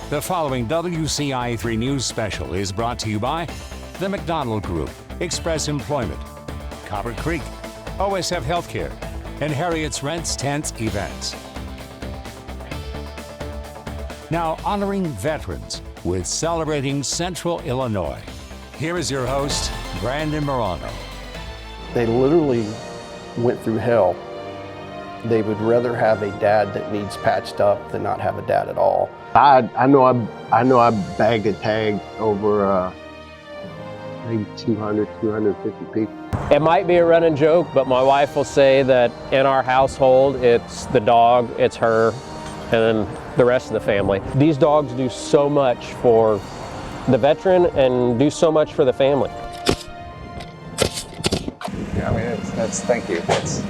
The following WCIA3 News Special is brought to you by the McDonald Group, Express Employment, Copper Creek, OSF Healthcare, and Harriet's Rents, Tents, Events. Now honoring veterans with Celebrating Central Illinois. Here is your host, Brandon Merano. They literally went through hell. They would rather have a dad that needs patched up than not have a dad at all. I know I bagged a tag over maybe 250 people. It might be a running joke, but my wife will say that in our household, it's the dog, it's her, and then the rest of the family. These dogs do so much for the veteran and do so much for the family. Yeah, I mean, thank you. That's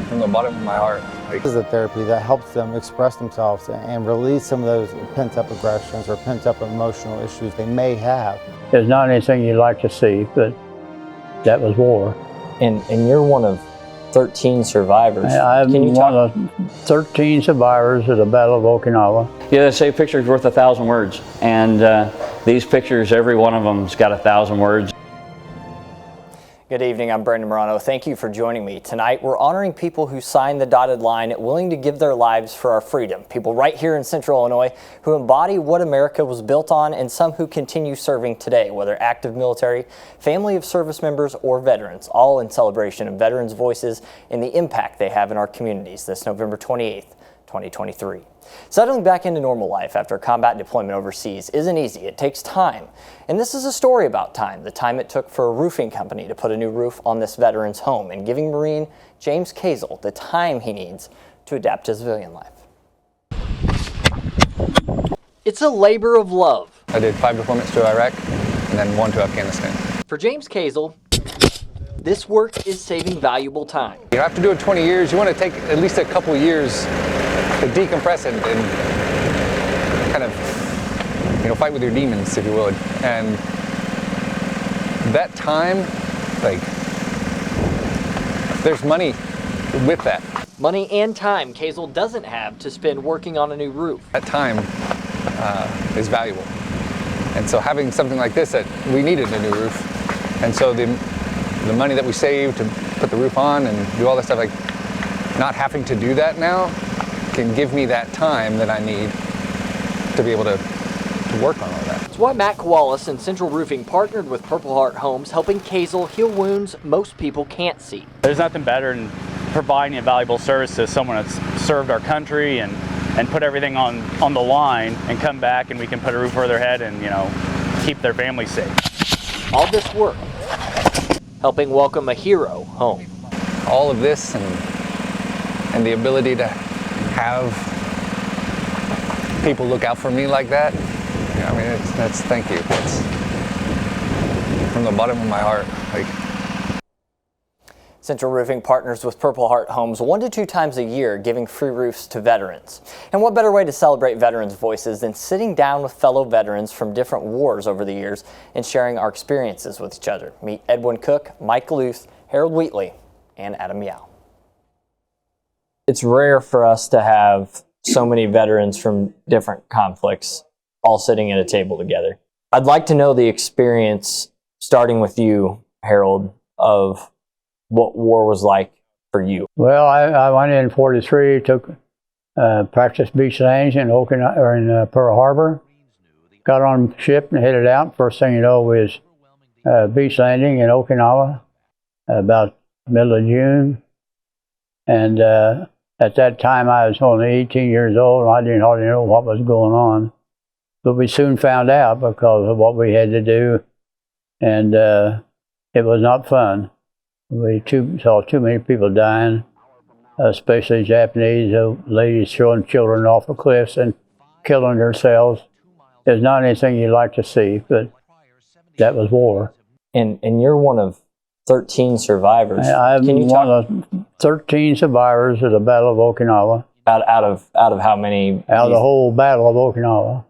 from the bottom of my heart. This is a therapy that helps them express themselves and release some of those pent-up aggressions or pent-up emotional issues they may have. There's not anything you'd like to see, but that was war. And you're one of 13 survivors. I'm one of 13 survivors of the Battle of Okinawa. Yeah, they say a picture's worth 1,000 words, and these pictures, every one of them's got 1,000 words. Good evening, I'm Brandon Merano. Thank you for joining me. Tonight, we're honoring people who signed the dotted line, willing to give their lives for our freedom. People right here in Central Illinois who embody what America was built on, and some who continue serving today, whether active military, family of service members, or veterans, all in celebration of veterans' voices and the impact they have in our communities this November 28th, 2023. Settling back into normal life after combat deployment overseas isn't easy. It takes time. And this is a story about time, the time it took for a roofing company to put a new roof on this veteran's home, and giving Marine James Kazel the time he needs to adapt to civilian life. It's a labor of love. I did 5 deployments to Iraq and then 1 to Afghanistan. For James Kazel, this work is saving valuable time. You know, after doing 20 years, you want to take at least a couple years to decompress and kind of, you know, fight with your demons, if you would. And that time, like, there's money with that. Money and time Kazel doesn't have to spend working on a new roof. That time is valuable. And so having something like this, that we needed a new roof. And so the money that we saved to put the roof on and do all that stuff, like, not having to do that now can give me that time that I need to be able to work on all that. That's why Matt Kowalis and Central Roofing partnered with Purple Heart Homes, helping Kazel heal wounds most people can't see. There's nothing better than providing a valuable service to someone that's served our country and put everything on the line and come back and we can put a roof over their head and, you know, keep their family safe. All this work helping welcome a hero home. All of this and the ability to have people look out for me like that, yeah, I mean, thank you. It's from the bottom of my heart. Like, Central Roofing partners with Purple Heart Homes 1 to 2 times a year, giving free roofs to veterans. And what better way to celebrate veterans' voices than sitting down with fellow veterans from different wars over the years and sharing our experiences with each other. Meet Edwin Cook, Mike Luth, Harold Wheatley, and Adam Yao. It's rare for us to have so many veterans from different conflicts all sitting at a table together. I'd like to know the experience, starting with you, Harold, of what war was like for you. Well, I went in 43, took practice beach landings in Okinawa, or in Pearl Harbor. Got on ship and headed out. First thing you know was beach landing in Okinawa about middle of June. And at that time, I was only 18 years old, and I didn't hardly know what was going on. But we soon found out because of what we had to do, and it was not fun. We saw too many people dying, especially Japanese ladies throwing children off the cliffs and killing themselves. There's not anything you'd like to see, but that was war. And you're one of 13 survivors. I'm one of 13 survivors of the Battle of Okinawa. Out of how many? Out of the whole Battle of Okinawa.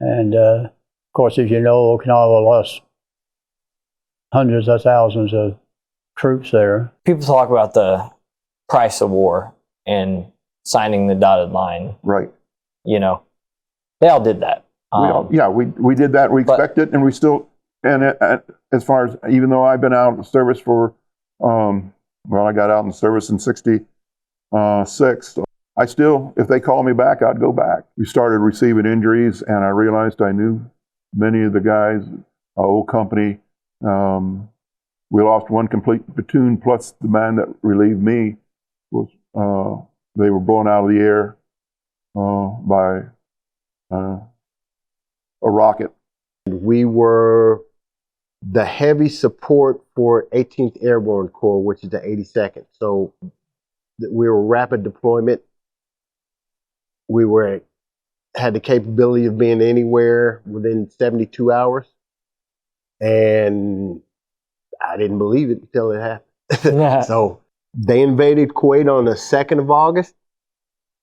And of course, as you know, Okinawa lost hundreds of thousands of troops there. People talk about the price of war and signing the dotted line. Right. They all did that. We did that. We expected it, and we still. And as far as, even though I've been out of service for, I got out in service in '66. I still, if they call me back, I'd go back. We started receiving injuries, and I realized I knew many of the guys, old company. We lost one complete platoon, plus the man that relieved me was, they were blown out of the air by a rocket. We were the heavy support for 18th Airborne Corps, which is the 82nd. So we were rapid deployment. We had the capability of being anywhere within 72 hours. And I didn't believe it until it happened. So they invaded Kuwait on the 2nd of August.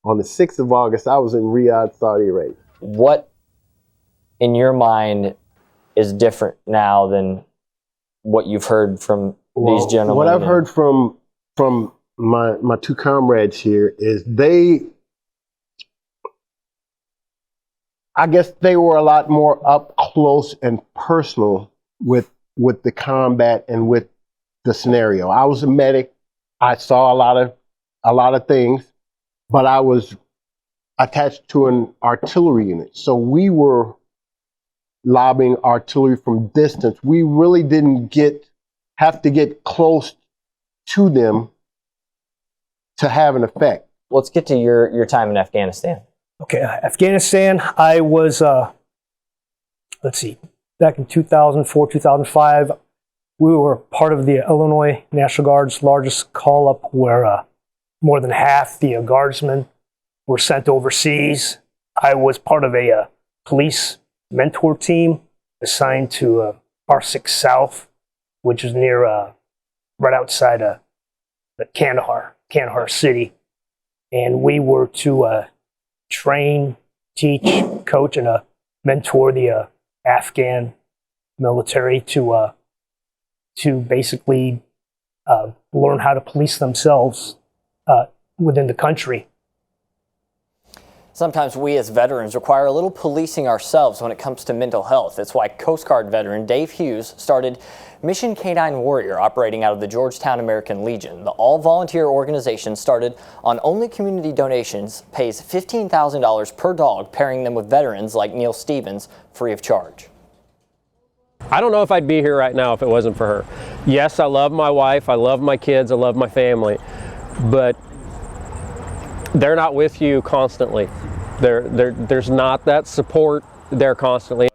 On the 6th of August, I was in Riyadh, Saudi Arabia. What, in your mind, is different now than what you've heard from these gentlemen? What I've heard from my two comrades here is I guess they were a lot more up close and personal with the combat and with the scenario. I was a medic. I saw a lot of things, but I was attached to an artillery unit. So we were lobbing artillery from distance. We really didn't have to get close to them to have an effect. Let's get to your time in Afghanistan. Okay, Afghanistan, I was, back in 2004, 2005, we were part of the Illinois National Guard's largest call-up where more than half the guardsmen were sent overseas. I was part of a police mentor team assigned to R6 South, which is near, right outside the Kandahar city. And we were to train, teach, coach, and mentor the Afghan military to basically learn how to police themselves within the country. Sometimes we as veterans require a little policing ourselves when it comes to mental health. That's why Coast Guard veteran Dave Hughes started Mission Canine Warrior, operating out of the Georgetown American Legion. The all-volunteer organization, started on only community donations, pays $15,000 per dog, pairing them with veterans like Neil Stevens free of charge. I don't know if I'd be here right now if it wasn't for her. Yes, I love my wife, I love my kids, I love my family, but they're not with you constantly. There's not that support there constantly.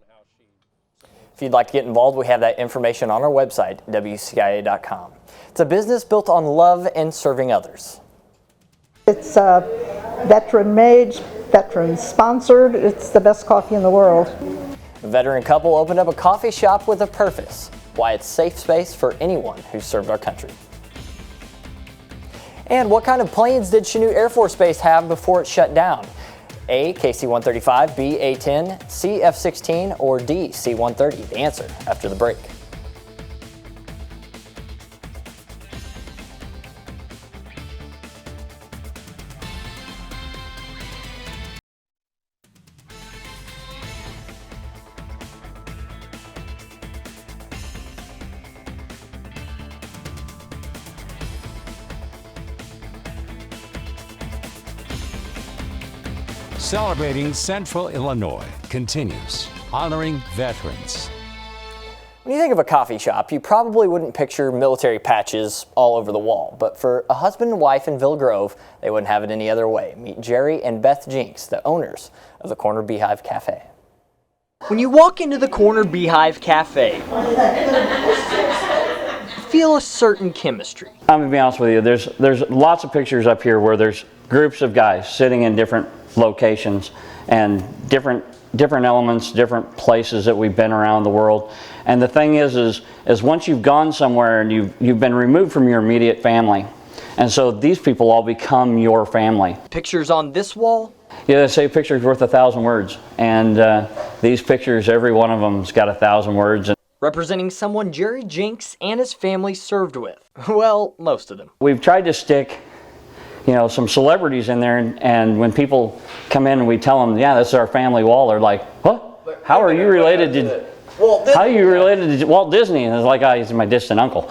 If you'd like to get involved, we have that information on our website, WCIA.com. It's a business built on love and serving others. It's veteran made, veteran sponsored. It's the best coffee in the world. A veteran couple opened up a coffee shop with a purpose. Why it's safe space for anyone who served our country. And what kind of planes did Chanute Air Force Base have before it shut down? A, KC-135, B, A-10, C, F-16, or D, C-130? The answer after the break. Celebrating Central Illinois continues, honoring veterans. When you think of a coffee shop, you probably wouldn't picture military patches all over the wall. But for a husband and wife in Ville Grove, they wouldn't have it any other way. Meet Jerry and Beth Jinks, the owners of the Corner Beehive Cafe. When you walk into the Corner Beehive Cafe, feel a certain chemistry. I'm gonna be honest with you, there's lots of pictures up here where there's groups of guys sitting in different locations and different elements, different places that we've been around the world. And the thing is once you've gone somewhere and you've been removed from your immediate family, and so these people all become your family. Pictures on this wall? Yeah, they say a picture's worth 1,000 words, and these pictures, every one of them's got 1,000 words. Representing someone Jerry Jinks and his family served with. Well, most of them. We've tried to stick some celebrities in there, and when people come in and we tell them, yeah, this is our family wall, they're like, what? How are you related to Walt Disney? And it's like, oh, he's my distant uncle.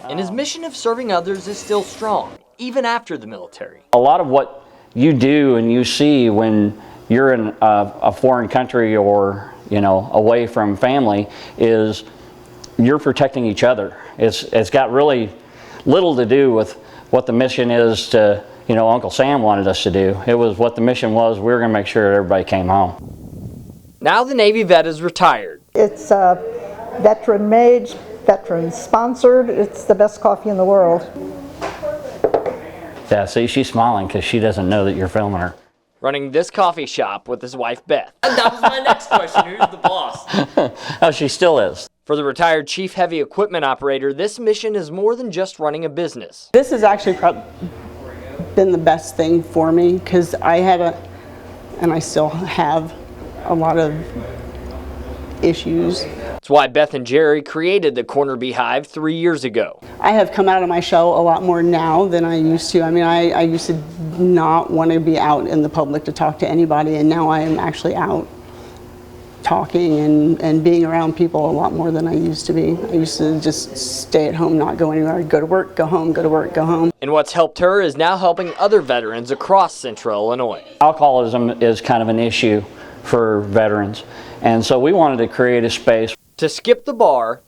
And his mission of serving others is still strong, even after the military. A lot of what you do and you see when you're in a foreign country or, you know, away from family is you're protecting each other. It's got really little to do with what the mission is to, you know, Uncle Sam wanted us to do. It was what the mission was, we were going to make sure everybody came home. Now the Navy vet is retired. It's veteran made, veteran sponsored. It's the best coffee in the world. Yeah, see, she's smiling because she doesn't know that you're filming her. Running this coffee shop with his wife, Beth. That was my next question. Who's the boss? Oh, she still is. For the retired chief heavy equipment operator, this mission is more than just running a business. This has actually been the best thing for me because I had and I still have a lot of issues. That's why Beth and Jerry created the Corner Beehive 3 years ago. I have come out of my shell a lot more now than I used to. I mean, I used to not want to be out in the public to talk to anybody, and now I am actually out talking and being around people a lot more than I used to be. I used to just stay at home, not go anywhere. I'd go to work, go home, go to work, go home. And what's helped her is now helping other veterans across Central Illinois. Alcoholism is kind of an issue for veterans, and so we wanted to create a space to skip the bar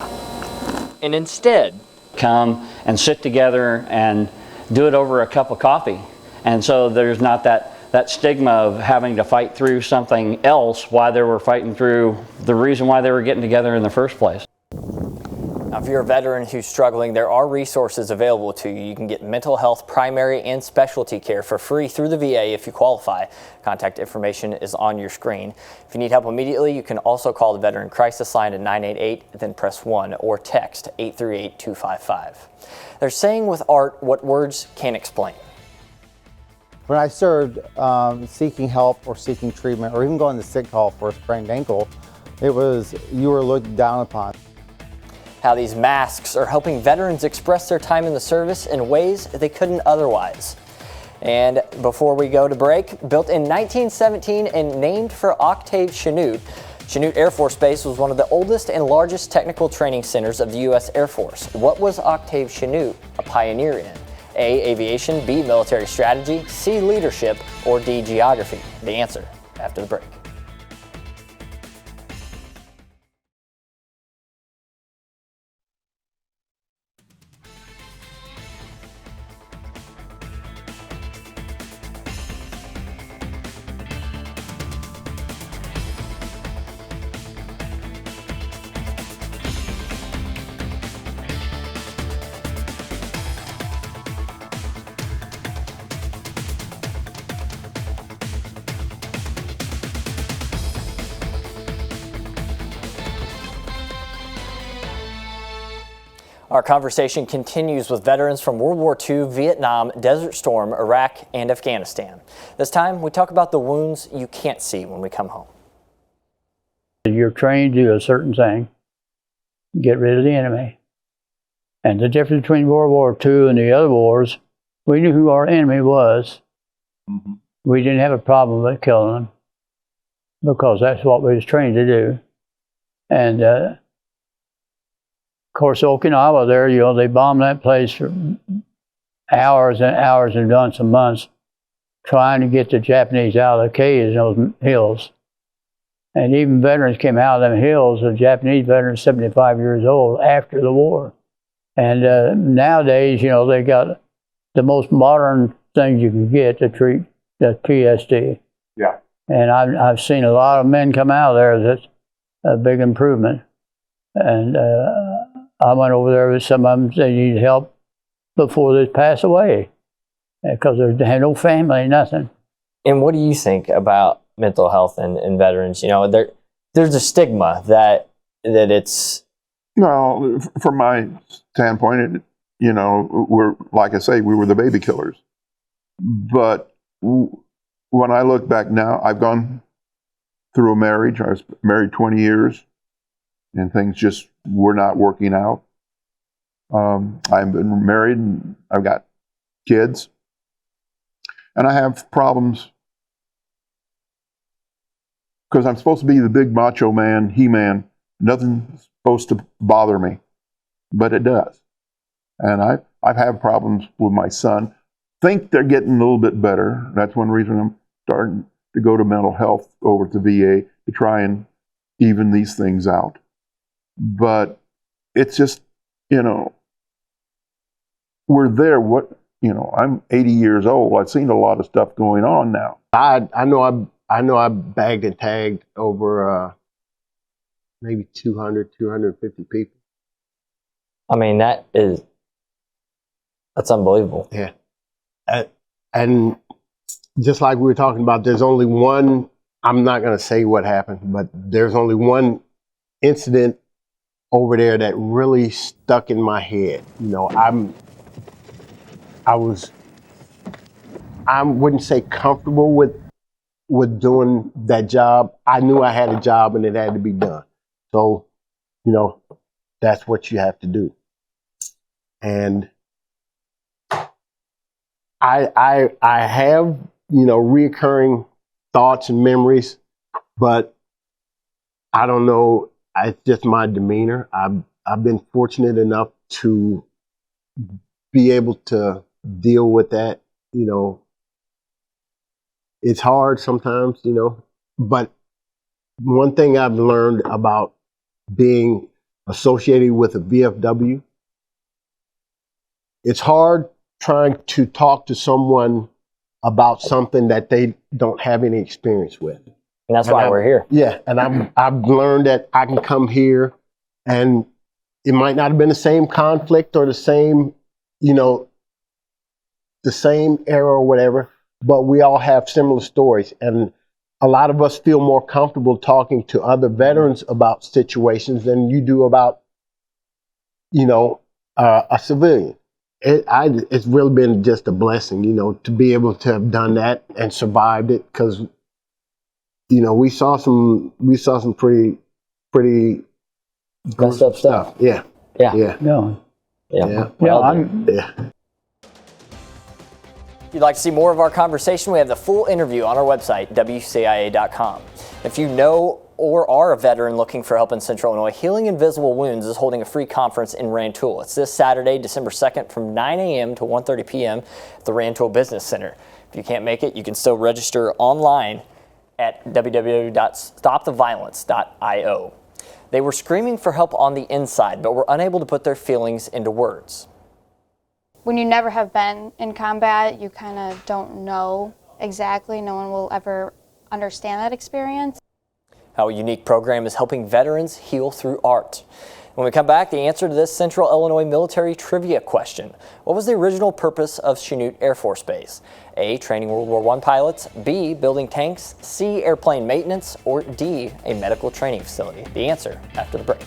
and instead come and sit together and do it over a cup of coffee. And so there's not that stigma of having to fight through something else while they were fighting through the reason why they were getting together in the first place. Now, if you're a veteran who's struggling, there are resources available to you. You can get mental health, primary, and specialty care for free through the VA if you qualify. Contact information is on your screen. If you need help immediately, you can also call the Veteran Crisis Line at 988, then press 1, or text 838-255. They're saying with art what words can't explain. When I served, seeking help or seeking treatment or even going to sick call for a sprained ankle, it was, you were looked down upon. How these masks are helping veterans express their time in the service in ways they couldn't otherwise. And before we go to break, built in 1917 and named for Octave Chanute, Chanute Air Force Base was one of the oldest and largest technical training centers of the U.S. Air Force. What was Octave Chanute a pioneer in? A, aviation, B, military strategy, C, leadership, or D, geography? The answer after the break. Our conversation continues with veterans from World War II, Vietnam, Desert Storm, Iraq, and Afghanistan. This time, we talk about the wounds you can't see when we come home. You're trained to do a certain thing, get rid of the enemy. And the difference between World War II and the other wars, we knew who our enemy was. Mm-hmm. We didn't have a problem with killing them because that's what we was trained to do. And of course, Okinawa there, you know, they bombed that place for hours and hours and months and months trying to get the Japanese out of the caves in those hills. And even veterans came out of them hills, the Japanese veterans 75 years old after the war. And nowadays, you know, they got the most modern things you can get to treat the PTSD. Yeah. And I've seen a lot of men come out of there. That's a big improvement. And I went over there with some of them, they needed help before they passed away because they had no family, nothing. And what do you think about mental health and veterans? You know, there's a stigma that it's... No, from my standpoint, you know, we're, like I say, we were the baby killers. But when I look back now, I've gone through a marriage. I was married 20 years, and things just were not working out. I've been married, and I've got kids. And I have problems because I'm supposed to be the big macho man, He-Man. Nothing's supposed to bother me, but it does. And I've had problems with my son. Think they're getting a little bit better. That's one reason I'm starting to go to mental health over to VA to try and even these things out. But it's just, we're there. I'm 80 years old. I've seen a lot of stuff going on now. I know I bagged and tagged over maybe 250 people. I mean, that's unbelievable. Yeah. And just like we were talking about, there's only one, I'm not going to say what happened, but there's only one incident over there that really stuck in my head. I wouldn't say comfortable with doing that job. I knew I had a job and it had to be done. So, that's what you have to do. And I have, reoccurring thoughts and memories, but I don't know, it's just my demeanor. I've been fortunate enough to be able to deal with that. It's hard sometimes, but one thing I've learned about being associated with a VFW, it's hard trying to talk to someone about something that they don't have any experience with. And that's why we're here. Yeah, and I've learned that I can come here and it might not have been the same conflict or the same, the same era or whatever, but we all have similar stories. And a lot of us feel more comfortable talking to other veterans about situations than you do about, a civilian. It's really been just a blessing, to be able to have done that and survived it, because, we saw some pretty messed up stuff. Yeah. Yeah. If you'd like to see more of our conversation, we have the full interview on our website, WCIA.com. If you know or are a veteran looking for help in Central Illinois, Healing Invisible Wounds is holding a free conference in Rantoul. It's this Saturday, December 2nd from 9 a.m. to 1:30 p.m. at the Rantoul Business Center. If you can't make it, you can still register online at www.stoptheviolence.io. They were screaming for help on the inside, but were unable to put their feelings into words. When you never have been in combat, you kind of don't know exactly. No one will ever understand that experience. How a unique program is helping veterans heal through art. When we come back, the answer to this Central Illinois military trivia question. What was the original purpose of Chanute Air Force Base? A, training World War I pilots, B, building tanks, C, airplane maintenance, or D, a medical training facility? The answer after the break.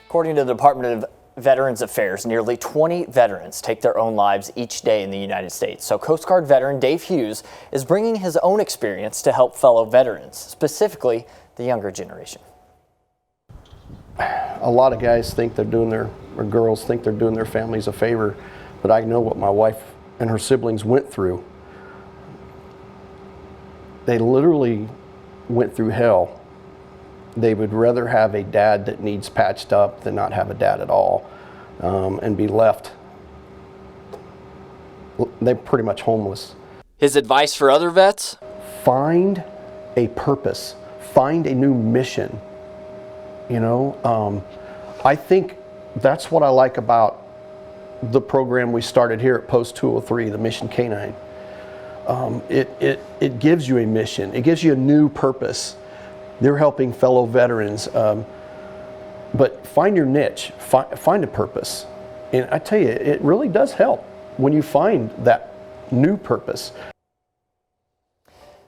According to the Department of Veterans Affairs, nearly 20 veterans take their own lives each day in the United States. So Coast Guard veteran Dave Hughes is bringing his own experience to help fellow veterans, specifically the younger generation. A lot of guys think they're doing or girls think they're doing their families a favor, but I know what my wife and her siblings went through. They literally went through hell. They would rather have a dad that needs patched up than not have a dad at all, and be left. They're pretty much homeless. His advice for other vets? Find a purpose. Find a new mission. I think that's what I like about the program we started here at Post 203, the Mission K9. It gives you a mission. It gives you a new purpose. They're helping fellow veterans, but find your niche, find a purpose. And I tell you, it really does help when you find that new purpose.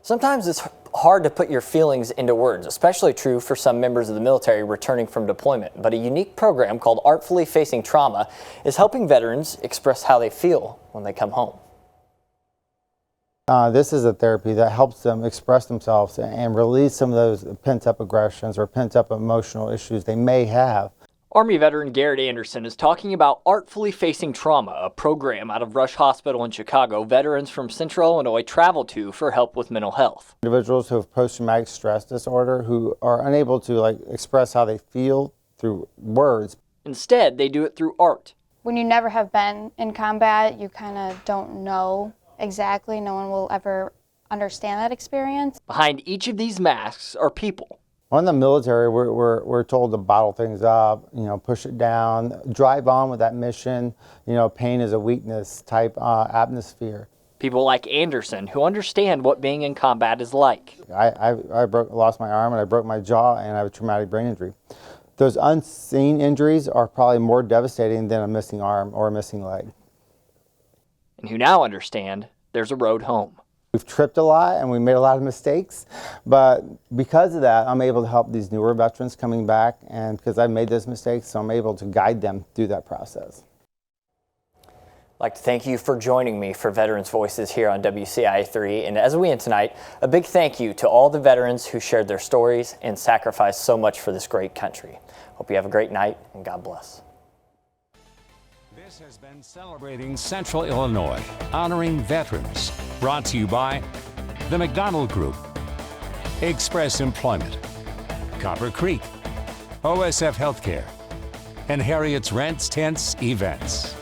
Sometimes it's hard to put your feelings into words, especially true for some members of the military returning from deployment. But a unique program called Artfully Facing Trauma is helping veterans express how they feel when they come home. This is a therapy that helps them express themselves and release some of those pent-up aggressions or pent-up emotional issues they may have. Army veteran Garrett Anderson is talking about Artfully Facing Trauma, a program out of Rush Hospital in Chicago veterans from Central Illinois travel to for help with mental health. Individuals who have post-traumatic stress disorder who are unable to express how they feel through words. Instead, they do it through art. When you never have been in combat, you kind of don't know exactly. No one will ever understand that experience. Behind each of these masks are people. In the military, we're told to bottle things up, push it down, drive on with that mission, pain is a weakness type atmosphere. People like Anderson who understand what being in combat is like. I lost my arm and I broke my jaw and I have a traumatic brain injury. Those unseen injuries are probably more devastating than a missing arm or a missing leg. And who now understand there's a road home. We've tripped a lot and we made a lot of mistakes, but because of that, I'm able to help these newer veterans coming back, and because I've made those mistakes, so I'm able to guide them through that process. I'd like to thank you for joining me for Veterans Voices here on WCIA 3. And as we end tonight, a big thank you to all the veterans who shared their stories and sacrificed so much for this great country. Hope you have a great night and God bless. This has been Celebrating Central Illinois, honoring veterans. Brought to you by the McDonald Group, Express Employment, Copper Creek, OSF Healthcare, and Harriet's Rents, Tents, Events.